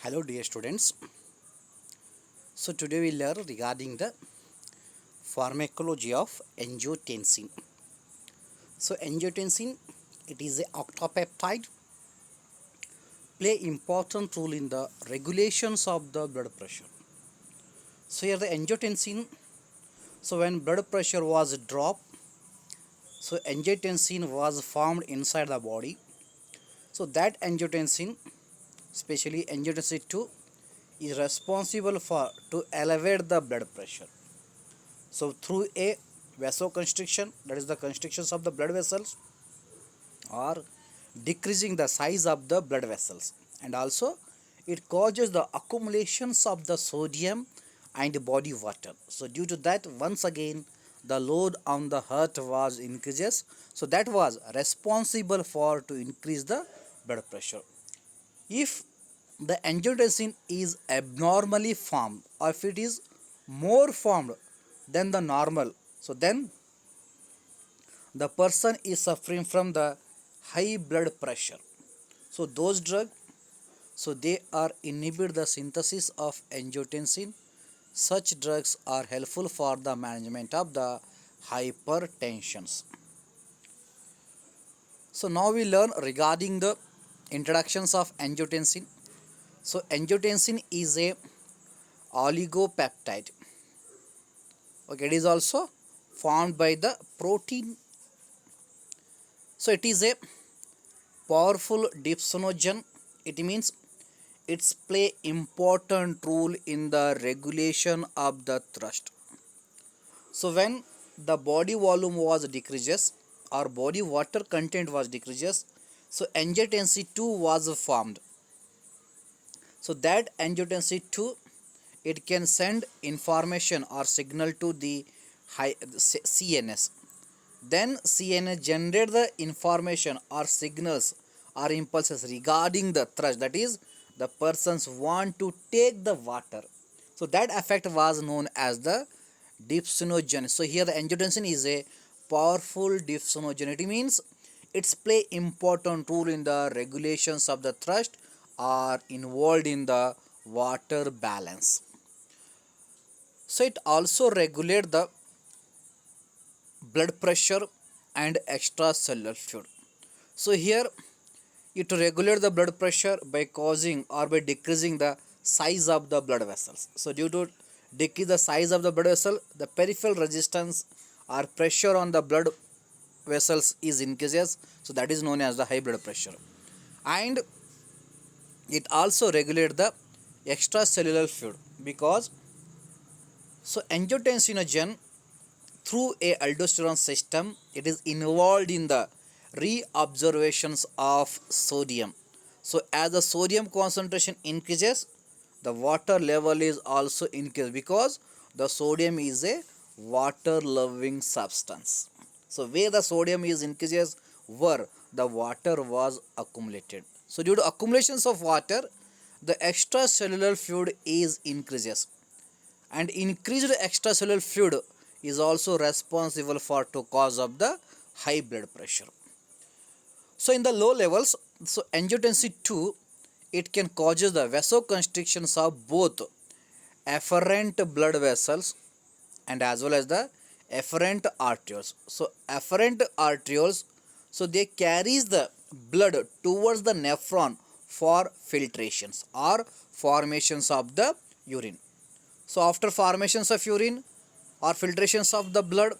Hello dear students. So today we learn regarding the pharmacology of angiotensin. So angiotensin, it is a octopeptide, play important role in the regulations of the blood pressure. So here the angiotensin, so when blood pressure was dropped, so angiotensin was formed inside the body. So that angiotensin, especially angiotensin 2, is responsible for to elevate the blood pressure. So through a vasoconstriction, that is the constrictions of the blood vessels, or decreasing the size of the blood vessels, and also it causes the accumulations of the sodium and body water. So due to that, once again the load on the heart was increases. So that was responsible for to increase the blood pressure. If the angiotensin is abnormally formed, or if it is more formed than the normal, so then the person is suffering from the high blood pressure. So those drugs, so they are inhibit the synthesis of angiotensin. Such drugs are helpful for the management of the hypertensions. So now we learn regarding the introductions of angiotensin. So angiotensin is a oligopeptide. Okay, it is also formed by the protein. So it is a powerful dipsinogen. It means it's play important role in the regulation of the thrust. So when the body volume was decreases, or body water content was decreases, so angiotensin 2 was formed. So that angiotensin 2, it can send information or signal to the CNS. Then CNS generate the information or signals or impulses regarding the thrust, that is the persons want to take the water. So that effect was known as the dipsinogen. So here the angiotensin is a powerful dipsinogen. It means it's play important role in the regulations of the thrust, are involved in the water balance. So it also regulate the blood pressure and extracellular fluid. So here it regulate the blood pressure by causing or by decreasing the size of the blood vessels. So due to decrease the size of the blood vessel, the peripheral resistance or pressure on the blood vessels is increases. So that is known as the high blood pressure. And it also regulate the extracellular fluid, because so angiotensinogen through a aldosterone system, it is involved in the reabsorptions of sodium. So as the sodium concentration increases, the water level is also increased, because the sodium is a water loving substance. So where the sodium is increases, where the water was accumulated. So due to accumulations of water, the extracellular fluid is increases, and increased extracellular fluid is also responsible for to cause of the high blood pressure. So in the low levels, so angiotensin 2, it can causes the vasoconstrictions of both afferent blood vessels and as well as the afferent arterioles. So afferent arterioles, so they carries the blood towards the nephron for filtrations or formations of the urine. So after formations of urine or filtrations of the blood,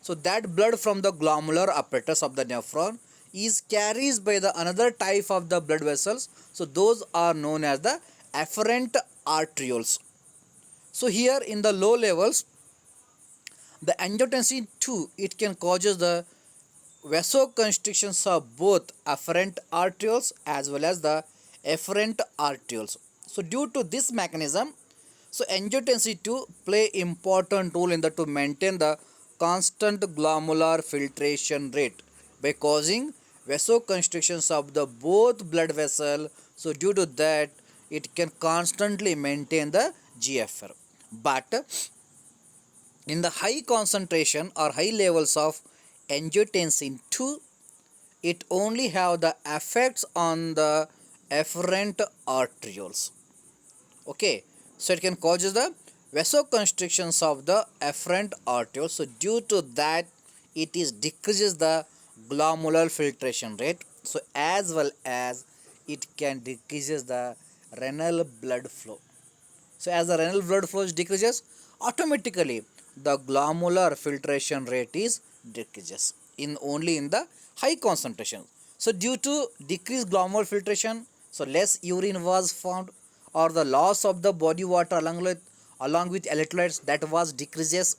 so that blood from the glomerular apparatus of the nephron is carried by the another type of the blood vessels. So those are known as the afferent arterioles. So here in the low levels, the angiotensin 2, it can causes the vasoconstrictions of both afferent arterioles as well as the efferent arterioles. So due to this mechanism, so angiotensin 2 play important role in the to maintain the constant glomerular filtration rate by causing vasoconstrictions of the both blood vessel. So due to that, it can constantly maintain the GFR. But in the high concentration or high levels of angiotensin 2, it only have the effects on the efferent arterioles. Okay, so it can cause the vasoconstrictions of the afferent arteriole. So due to that, it is decreases the glomerular filtration rate. So as well as it can decreases the renal blood flow. So as the renal blood flow decreases, automatically the glomerular filtration rate is decreases in only in the high concentration. So due to decreased glomerular filtration, so less urine was formed, or the loss of the body water along with electrolytes, that was decreases.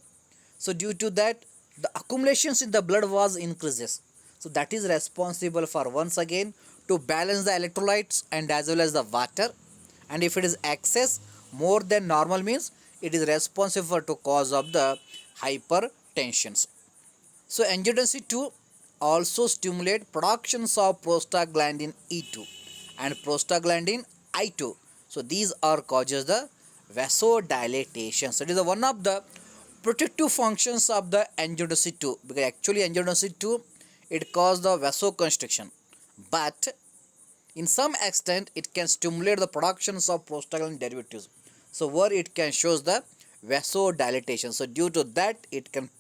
So due to that, the accumulations in the blood was increases. So that is responsible for once again to balance the electrolytes and as well as the water. And if it is excess more than normal means it is responsible to cause of the hypertensions. So angiotensin 2 also stimulate productions of prostaglandin E2 and prostaglandin I2. So these are causes the vasodilatation. So it is one of the protective functions of the angiotensin 2, because actually angiotensin 2 it causes the vasoconstriction, but in some extent it can stimulate the productions of prostaglandin derivatives. So where it can shows the vasodilatation. So due to that it can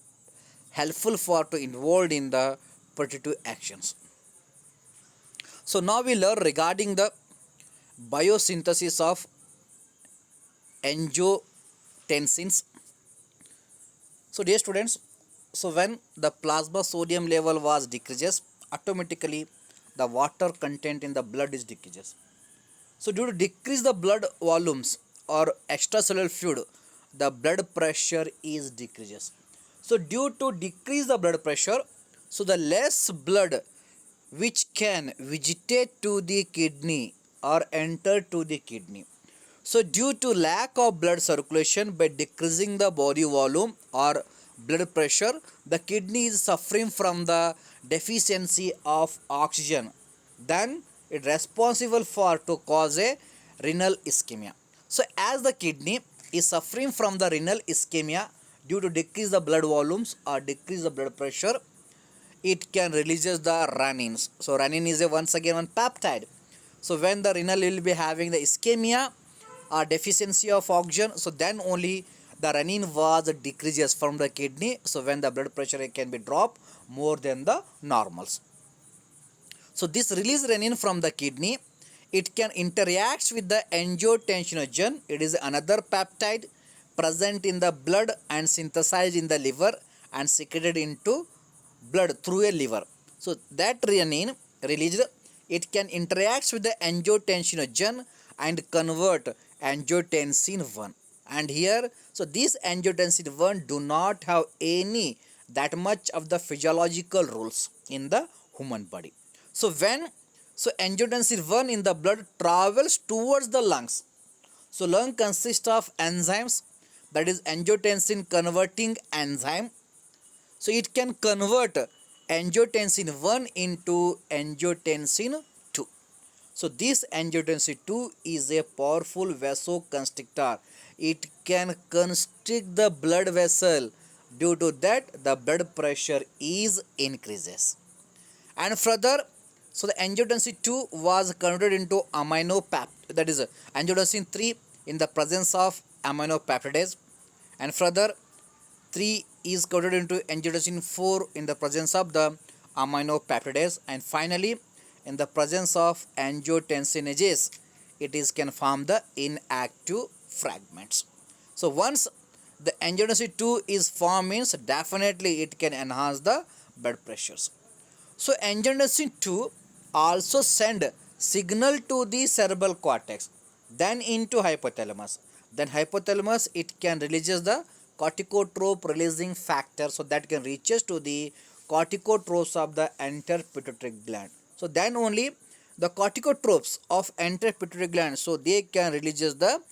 helpful for to involved in the protective actions. So now we learn regarding the biosynthesis of angiotensins. So dear students, so when the plasma sodium level was decreases, automatically the water content in the blood is decreases. So due to decrease the blood volumes or extracellular fluid, the blood pressure is decreases. So due to decrease the blood pressure, so the less blood which can vegetate to the kidney or enter to the kidney. So due to lack of blood circulation by decreasing the body volume or blood pressure, the kidney is suffering from the deficiency of oxygen. Then it responsible for to cause a renal ischemia. So as the kidney is suffering from the renal ischemia due to decrease the blood volumes or decrease the blood pressure, it can releases the renins. So renin is a once again one peptide. So when the renal will be having the ischemia or deficiency of oxygen, so then only the renin was decreases from the kidney. So when the blood pressure can be dropped more than the normals. So this release renin from the kidney, it can interact with the angiotensinogen. It is another peptide present in the blood and synthesized in the liver and secreted into blood through a liver. So that renin released, it can interact with the angiotensinogen and convert angiotensin 1. And here, so this angiotensin 1 do not have any that much of the physiological rules in the human body. So when angiotensin 1 in the blood travels towards the lungs. So lung consists of enzymes, that is angiotensin converting enzyme. So it can convert angiotensin 1 into angiotensin 2. So this angiotensin 2 is a powerful vasoconstrictor. It can constrict the blood vessel. Due to that, the blood pressure is increases. And further, so the angiotensin 2 was converted into aminopeptide, that is angiotensin 3 in the presence of aminopeptidase. And further, 3 is converted into angiotensin 4 in the presence of the aminopeptidase. And finally, in the presence of angiotensinase, it is can form the inactive fragments. So once the angiotensin 2 is formed means definitely it can enhance the blood pressures. So angiotensin 2 also send signal to the cerebral cortex, then into hypothalamus. Then hypothalamus it can releases the corticotrope releasing factor, so that can reaches to the corticotropes of the entire pituitary gland. So then only the corticotropes of entire pituitary gland, so they can releases the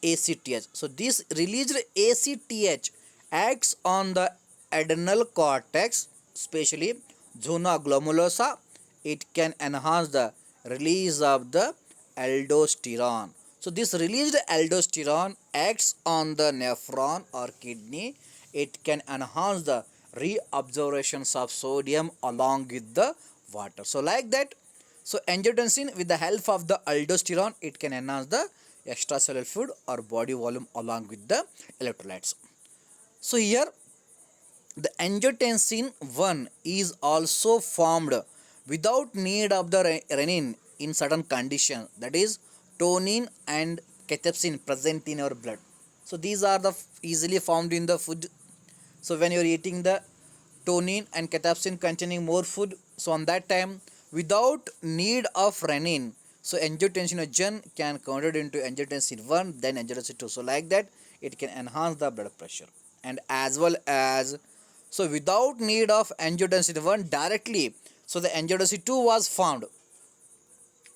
ACTH. So this released ACTH acts on the adrenal cortex, especially zona glomerulosa. It can enhance the release of the aldosterone. So this released aldosterone acts on the nephron or kidney. It can enhance the reabsorptions of sodium along with the water. So like that, so angiotensin with the help of the aldosterone, it can enhance the extracellular fluid or body volume along with the electrolytes. So here the angiotensin 1 is also formed without need of the renin in certain conditions, that is tonin and cathepsin present in our blood. So these are the easily found in the food. So when you are eating the tonin and cathepsin containing more food, so on that time without need of renin, so angiotensinogen can convert into angiotensin 1 then angiotensin 2. So like that it can enhance the blood pressure. And as well as, so without need of angiotensin 1 directly, so the angiotensin 2 was formed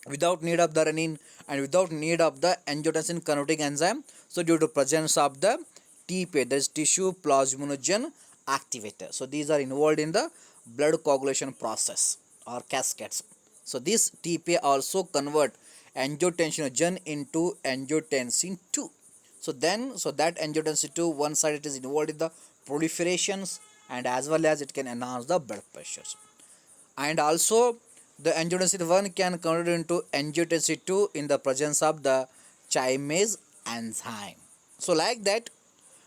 without need of the renin and without need of the angiotensin converting enzyme. So due to presence of the TPA, that is tissue plasminogen activator. So these are involved in the blood coagulation process or cascades. So this TPA also convert angiotensinogen into angiotensin 2. So then, so that angiotensin 2, one side it is involved in the proliferations and as well as it can enhance the blood pressures. And also the angiotensin 1 can convert into angiotensin 2 in the presence of the chymase enzyme. So like that,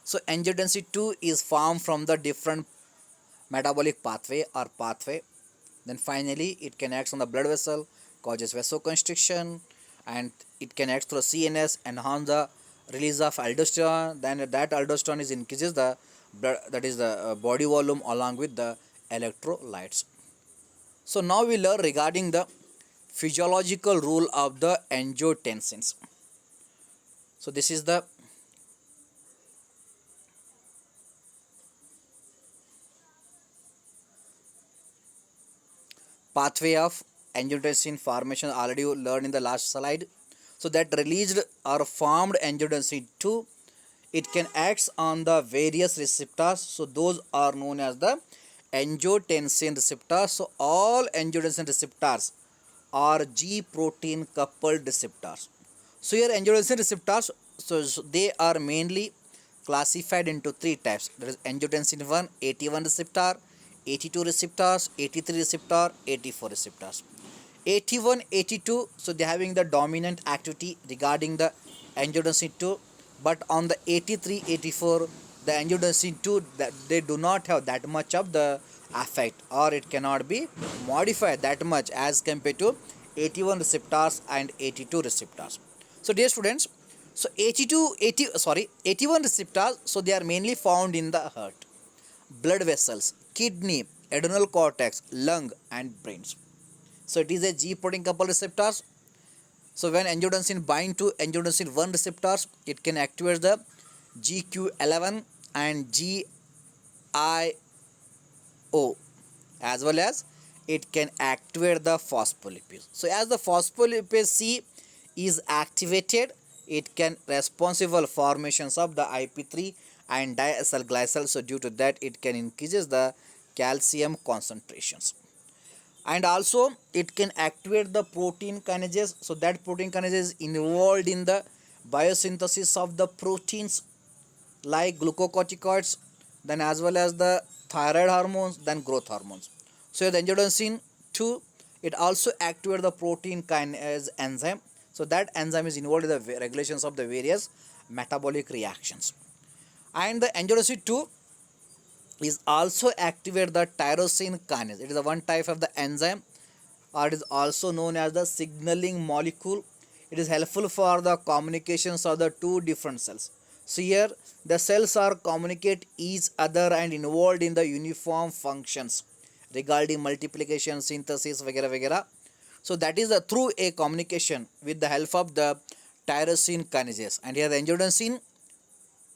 so angiotensin 2 is formed from the different metabolic pathway. Then finally it can act on the blood vessel, causes vasoconstriction, and it can act through CNS, enhance the release of aldosterone. Then that aldosterone is increases the blood, that is the body volume along with the electrolytes. So now we learn regarding the physiological role of the angiotensins. So this is the pathway of angiotensin formation, already learned in the last slide. So that released or formed angiotensin 2, it can act on the various receptors. So those are known as the angiotensin receptors. So all angiotensin receptors are G protein coupled receptors. So here angiotensin receptors, so they are mainly classified into three types. There is angiotensin 1, 81 receptor, 82 receptors, 83 receptor, 84 receptors. 81, 82, so they are having the dominant activity regarding the angiotensin 2, but on the 83, 84, the angiotensin 2, that they do not have that much of the effect, or it cannot be modified that much as compared to 81 receptors and 82 receptors. So dear students, so 81 receptors, so they are mainly found in the heart, blood vessels, kidney, adrenal cortex, lung and brains. So it is a G protein coupled receptors. So when angiotensin bind to angiotensin 1 receptors, it can activate the GQ11 and GIO, as well as it can activate the phospholipase. So as the phospholipase C is activated, it can responsible formations of the IP3 and diacylglycol. So due to that, it can increases the calcium concentrations. And also it can activate the protein kinases. So that protein kinase is involved in the biosynthesis of the proteins like glucocorticoids, then as well as the thyroid hormones, then growth hormones. So the angiotensin 2, it also activates the protein kinase enzyme. So that enzyme is involved in the regulations of the various metabolic reactions. And the angiotensin 2 is also activate the tyrosine kinase. It is a one type of the enzyme, or it is also known as the signaling molecule. It is helpful for the communications of the two different cells. So here the cells are communicate each other and involved in the uniform functions regarding multiplication, synthesis, vagera vagera. So that is through a communication with the help of the tyrosine kinases. And here the angiotensin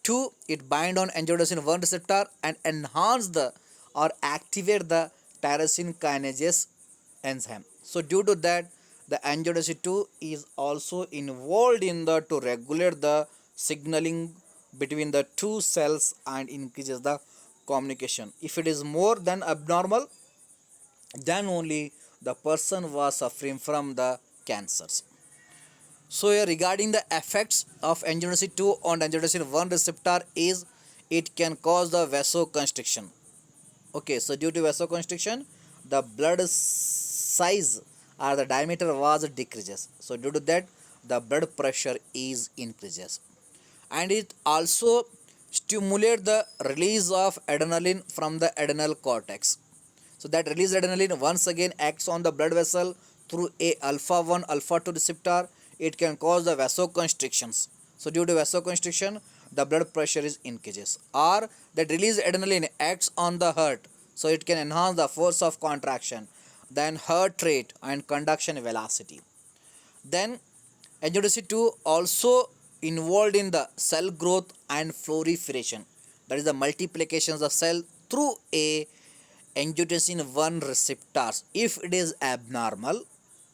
2, it bind on angiotensin 1 receptor and enhance the or activate the tyrosine kinase enzyme. So due to that, the angiotensin 2 is also involved in the to regulate the signaling between the two cells and increases the communication. If it is more than abnormal, then only the person was suffering from the cancers. So here regarding the effects of angiotensin 2 on angiotensin 1 receptor is it can cause the vasoconstriction. Okay, so due to vasoconstriction, the blood size or the diameter was decreases. So due to that, the blood pressure is increases. And it also stimulate the release of adrenaline from the adrenal cortex. So that released adrenaline once again acts on the blood vessel through a alpha 1 alpha 2 receptor. It can cause the vasoconstrictions. So due to vasoconstriction, the blood pressure is increases. Or that released adrenaline acts on the heart, so it can enhance the force of contraction, then heart rate and conduction velocity. Then angiotensin 2 also involved in the cell growth and proliferation, that is the multiplications of cell through a angiotensin 1 receptors. If it is abnormal,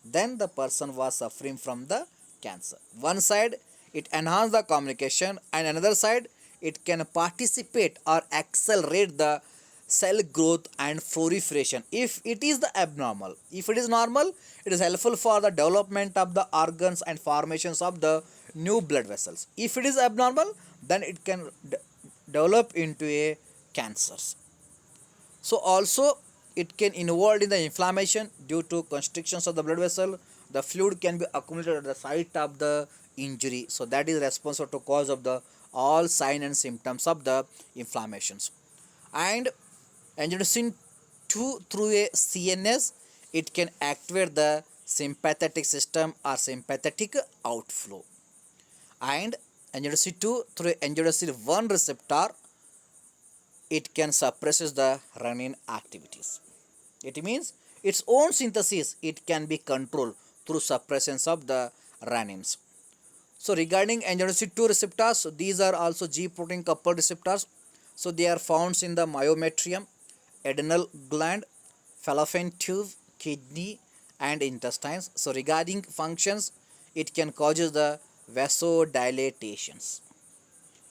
then the person was suffering from the cancer. One side it enhance the communication, and another side it can participate or accelerate the cell growth and proliferation if it is the abnormal. If it is normal, it is helpful for the development of the organs and formations of the new blood vessels. If it is abnormal, then it can develop into a cancers. So also it can involve in the inflammation due to constrictions of the blood vessel. The fluid can be accumulated at the site of the injury. So that is responsible to cause of the all sign and symptoms of the inflammations. And angiotensin 2 through a CNS, it can activate the sympathetic system or sympathetic outflow. And angiotensin 2 through angiotensin 1 receptor, it can suppresses the renin activities. It means its own synthesis it can be controlled through suppressions of the renins. So regarding angiotensin 2 receptors, so these are also G protein coupled receptors. So they are found in the myometrium, adrenal gland, fallopian tube, kidney and intestines. So regarding functions, it can causes the vasodilatations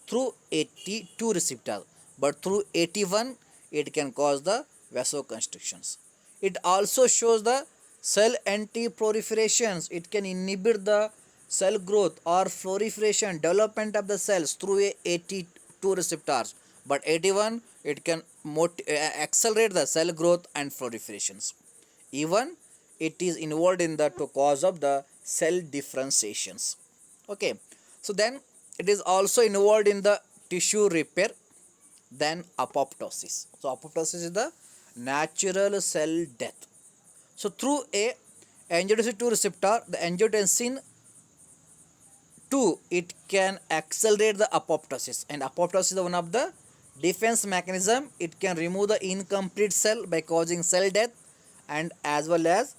through 82 receptors, but through 81 it can cause the vasoconstrictions. It also shows the cell anti-proliferations. It can inhibit the cell growth or proliferation development of the cells through a 82 receptors, but 81 it can accelerate the cell growth and proliferations. Even it is involved in the to cause of the cell differentiations. Okay, so then it is also involved in the tissue repair, then apoptosis. So apoptosis is the natural cell death. So through a angiotensin 2 receptor, the angiotensin 2 it can accelerate the apoptosis, and apoptosis is one of the defense mechanism. It can remove the incomplete cell by causing cell death, and as well as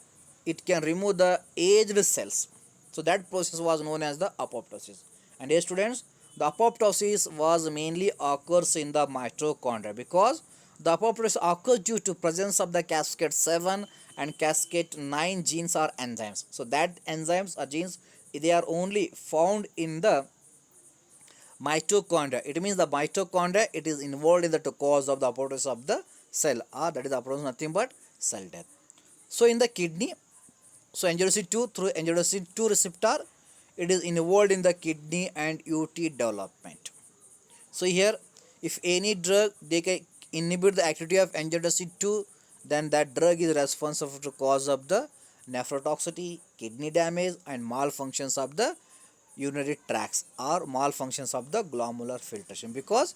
it can remove the aged cells. So that process was known as the apoptosis. And here students, the apoptosis was mainly occurs in the mitochondria, because the apoptosis occurs due to presence of the cascade 7 and cascade 9 genes or enzymes. So that enzymes or genes, they are only found in the mitochondria. It means the mitochondria it is involved in the cause of the apoptosis of the cell, or that is the apoptosis nothing but cell death. So in the kidney, so angiotensin 2 through angiotensin 2 receptor, it is involved in the kidney and UT development. So here, if any drug they can inhibit the activity of angiotensin 2, then that drug is responsible for cause of the nephrotoxicity, kidney damage and malfunctions of the urinary tracts or malfunctions of the glomerular filtration, because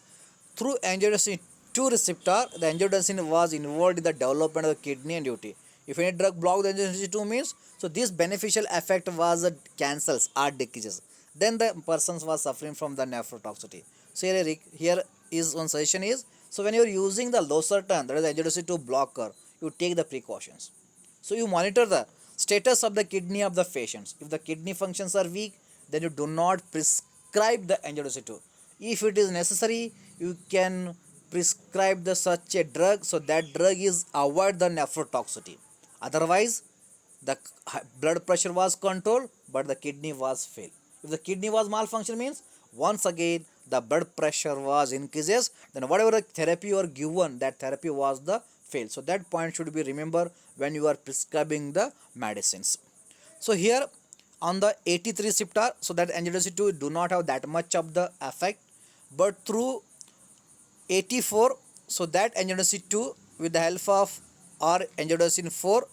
through angiotensin 2 receptor the angiotensin was involved in the development of the kidney and UT. If any drug block the angiotensin 2 means, so this beneficial effect was cancels or decreases, then the person was suffering from the nephrotoxicity. So here is one suggestion is, so when you are using the losartan, that is angiotensin 2 blocker, you take the precautions. So you monitor the status of the kidney of the patients. If the kidney functions are weak, then you do not prescribe the angiotensin 2. If it is necessary, you can prescribe the such a drug, so that drug is avoid the nephrotoxicity. Otherwise, the blood pressure was controlled, but the kidney was failed. If the kidney was malfunction means, once again the blood pressure was increases, then whatever therapy you are given, that therapy was the fail. So that point should be remembered when you are prescribing the medicines. So here on the 83 receptor, so that angiotensin 2 do not have that much of the effect, but through 84, so that angiotensin 2 with the help of or angiotensin 4,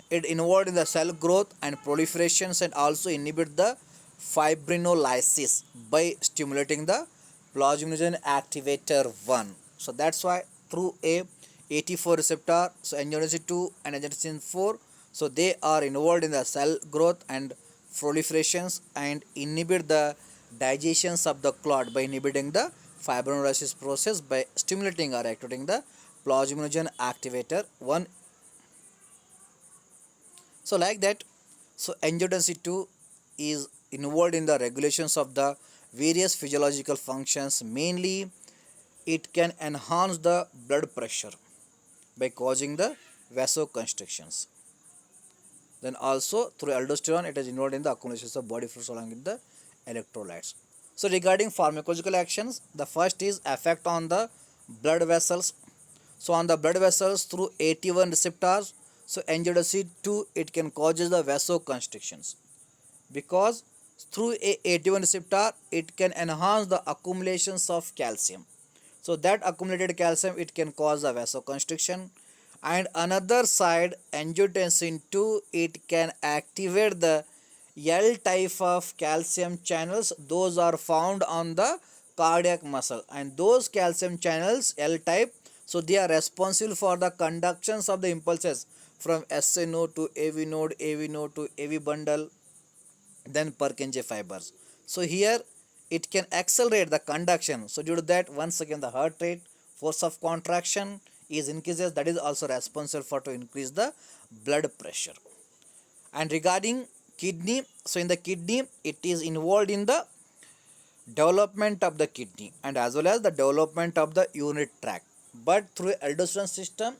it involved in the cell growth and proliferations and also inhibit the fibrinolysis by stimulating the plasminogen activator 1. So that's why through a 84 receptor, so angiotensin 2 and angiotensin 4, so they are involved in the cell growth and proliferations and inhibit the digestions of the clot by inhibiting the fibrinolysis process by stimulating or activating the plasminogen activator 1. So like that, so angiotensin 2 is involved in the regulations of the various physiological functions. Mainly, it can enhance the blood pressure by causing the vasoconstrictions. Then also through aldosterone, it is involved in the accumulation of body fluids along with the electrolytes. So regarding pharmacological actions, the first is effect on the blood vessels. So on the blood vessels through AT1 receptors, so angiotensin 2 it can causes the vasoconstrictions because through a AT1 receptor it can enhance the accumulations of calcium. So that accumulated calcium it can cause a vasoconstriction, and another side angiotensin 2 it can activate the L type of calcium channels. Those are found on the cardiac muscle, and those calcium channels L type, so they are responsible for the conductions of the impulses from SA node to AV node, AV node to AV bundle, then Purkinje fibers. So here it can accelerate the conduction. So due to that, once again the heart rate, force of contraction is increases. That is also responsible for to increase the blood pressure. And regarding kidney, so in the kidney it is involved in the development of the kidney and as well as the development of the urinary tract. But through aldosterone system,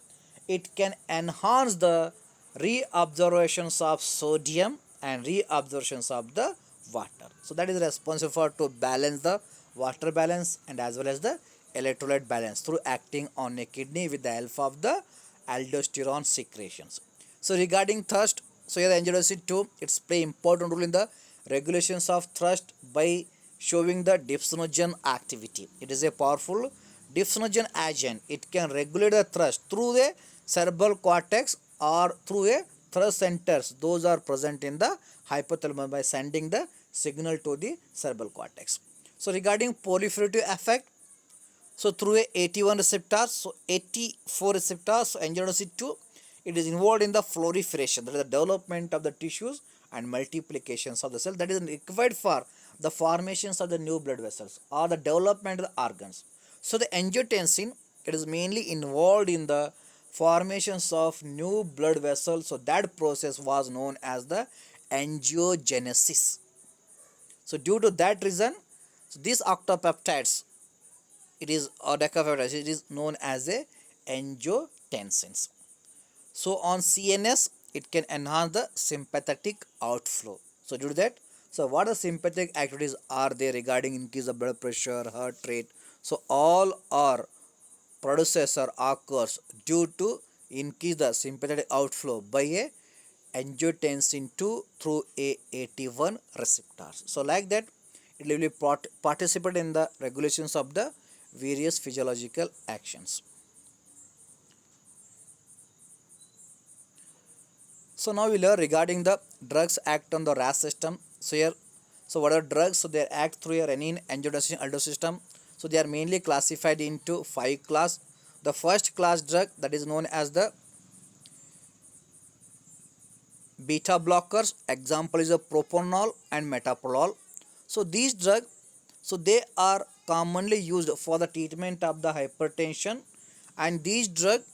it can enhance the reabsorptions of sodium and reabsorptions of the water. So that is responsible for to balance the water balance and as well as the electrolyte balance through acting on a kidney with the help of the aldosterone secretions. So regarding thirst, so here the angiotensin 2 it's play important role in the regulations of thirst by showing the dipsinogen activity. It is a powerful dipsinogen agent. It can regulate the thrust through the cerebral cortex or through a thrust centers. Those are present in the hypothalamus by sending the signal to the cerebral cortex. So regarding proliferative effect, so through a AT1 receptor, so 84 receptors, so angiotensin 2, it is involved in the proliferation, that is the development of the tissues and multiplications of the cell that is required for the formations of the new blood vessels or the development of the organs. So the angiotensin it is mainly involved in the formations of new blood vessels. So that process was known as the angiogenesis. So due to that reason, so these octopeptides it is or decapeptides it is known as a angiotensins. So on CNS, it can enhance the sympathetic outflow. So due to that, so what are sympathetic activities are there regarding increase of blood pressure, heart rate? So all are producers or occurs due to increase the sympathetic outflow by a angiotensin 2 through AAT1 receptors. So like that, it will be participate in the regulations of the various physiological actions. So now we learn regarding the drugs act on the RAS system. So here, so what are drugs? So they act through a renin, angiotensin, aldosterone system. So they are mainly classified into 5 class. The first class drug that is known as the beta blockers. Example is a propranolol and metoprolol. So these drugs, so they are commonly used for the treatment of the hypertension, and these drugs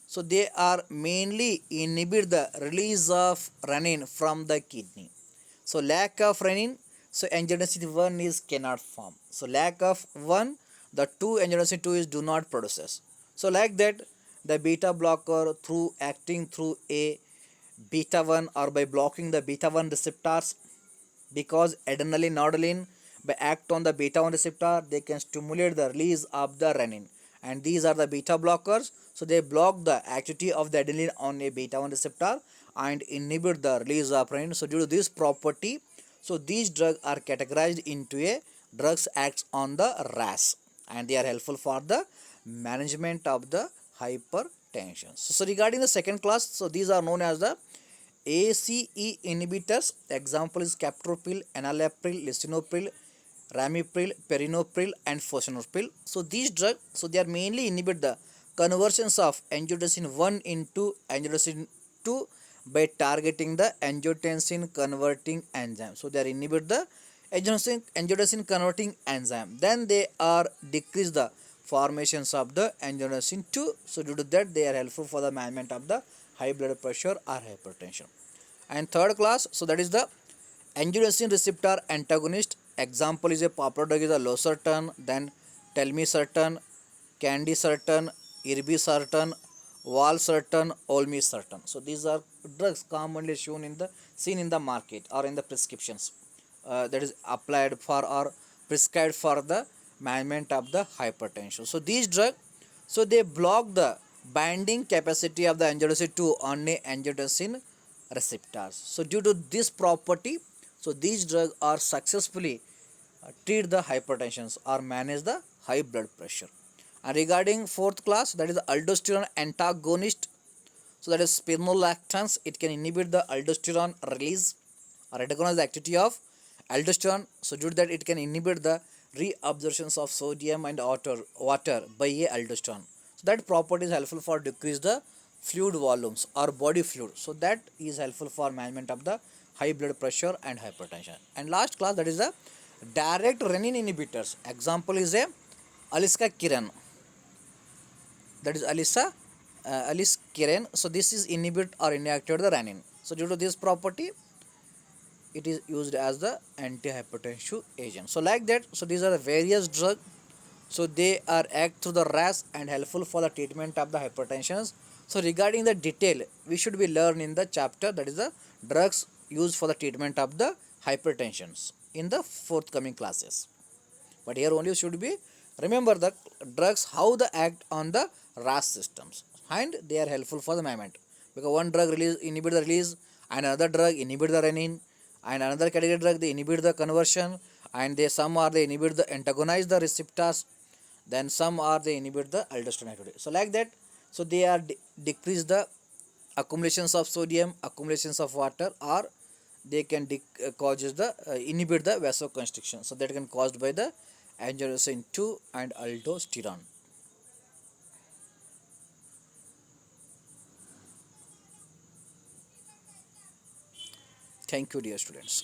so they are mainly inhibit the release of renin from the kidney. So lack of renin, so angiotensin 1 is cannot form. So lack of 1, the 2 angiotensin 2 is do not produces. So like that, the beta blocker through acting through a beta 1 or by blocking the beta 1 receptors, because adrenaline noradrenaline by act on the beta 1 receptor they can stimulate the release of the renin, and these are the beta blockers. So they block the activity of the adrenaline on a beta 1 receptor and inhibit the release of renin. So due to this property, so these drugs are categorized into a drugs acts on the RAS, and they are helpful for the management of the hypertension. So regarding the second class, so these are known as the ACE inhibitors, example is captopril, enalapril, lisinopril, ramipril, perindopril, and fosinopril. So these drugs, so they are mainly inhibit the conversions of angiotensin 1 into angiotensin 2 by targeting the angiotensin converting enzyme. So they are inhibit the angiotensin converting enzyme. Then they are decrease the formations of the angiotensin 2. So due to that, they are helpful for the management of the high blood pressure or hypertension. And third class, so that is the angiotensin receptor antagonist. Example is a popular drug is a losartan, then telmisartan, candesartan, irbesartan, valsartan, olmesartan. So these are drugs commonly shown in the seen in the market or in the prescriptions, that is applied for or prescribed for the management of the hypertension. So these drugs, so they block the binding capacity of the angiotensin 2 on a angiotensin receptors. So due to this property, so these drugs are successfully treat the hypertensions or manage the high blood pressure. And regarding fourth class, that is the aldosterone antagonist. So that is spironolactone. It can inhibit the aldosterone release or recognize the activity of aldosterone. So due to that, it can inhibit the reabsorptions of sodium and water by a aldosterone. So that property is helpful for decrease the fluid volumes or body fluid. So that is helpful for management of the high blood pressure and hypertension. And last class, that is the direct renin inhibitors. Example is a Aliska Kiran. That is Alice Kiran. So this is inhibit or inactivate the renin. So due to this property, it is used as the antihypertensive agent. So like that, so these are the various drugs. So they are act through the RAS and helpful for the treatment of the hypertension. So regarding the detail, we should be learn in the chapter, that is the drugs used for the treatment of the hypertensions in the forthcoming classes. But here only should be remember the drugs how they act on the RAS systems, and they are helpful for the management, because one drug release inhibit the release, and another drug inhibit the renin, and another category drug they inhibit the conversion, and they some are they inhibit the antagonize the receptors, then some are they inhibit the aldosterone activity. So like that, so they are decrease the accumulations of sodium, accumulations of water, or they can causes the inhibit the vasoconstriction. So that can caused by the angiotensin 2 and aldosterone. Thank you, dear students.